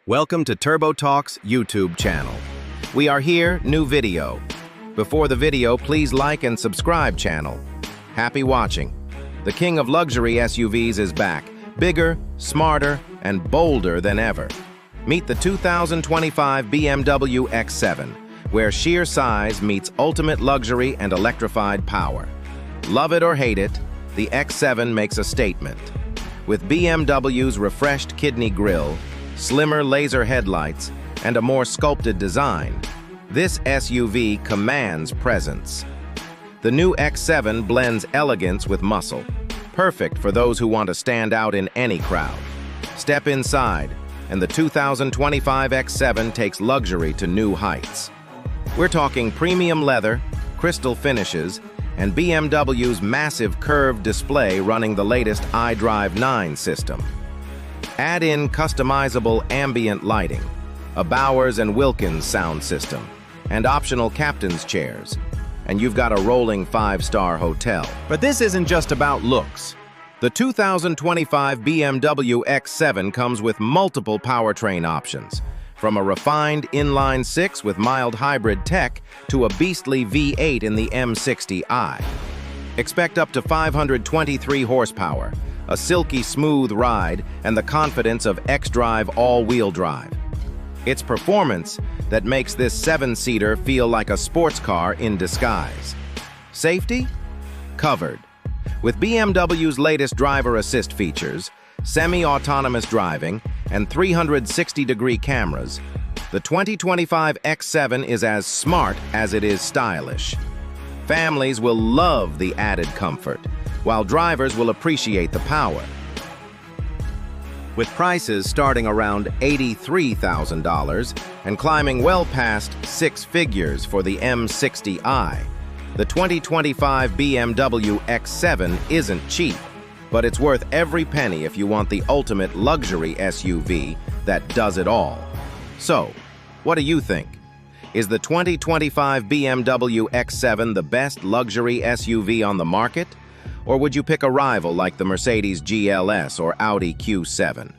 Welcome to Turbo Talk's YouTube channel. We are here, new video. Before the video, please like and subscribe channel. Happy watching. The king of luxury SUVs is back, bigger, smarter, and bolder than ever. Meet the 2025 BMW X7, where sheer size meets ultimate luxury and electrified power. Love it or hate it, the X7 makes a statement. With BMW's refreshed kidney grille, slimmer laser headlights, and a more sculpted design, this SUV commands presence. The new X7 blends elegance with muscle, perfect for those who want to stand out in any crowd. Step inside, and the 2025 X7 takes luxury to new heights. We're talking premium leather, crystal finishes, and BMW's massive curved display running the latest iDrive 9 system. Add in customizable ambient lighting, a Bowers & Wilkins sound system, and optional captain's chairs, and you've got a rolling 5-star hotel. But this isn't just about looks. The 2025 BMW X7 comes with multiple powertrain options, from a refined inline-six with mild hybrid tech to a beastly V8 in the M60i. Expect up to 523 horsepower, a silky smooth ride, and the confidence of xDrive all-wheel drive. It's performance that makes this 7-seater feel like a sports car in disguise. Safety? Covered. With BMW's latest driver assist features, semi-autonomous driving, and 360-degree cameras, the 2025 X7 is as smart as it is stylish. Families will love the added comfort, while drivers will appreciate the power. With prices starting around $83,000 and climbing well past 6 figures for the M60i, the 2025 BMW X7 isn't cheap, but it's worth every penny if you want the ultimate luxury SUV that does it all. So, what do you think? Is the 2025 BMW X7 the best luxury SUV on the market? Or would you pick a rival like the Mercedes GLS or Audi Q7?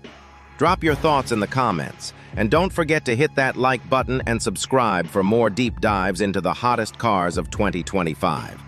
Drop your thoughts in the comments, and don't forget to hit that like button and subscribe for more deep dives into the hottest cars of 2025.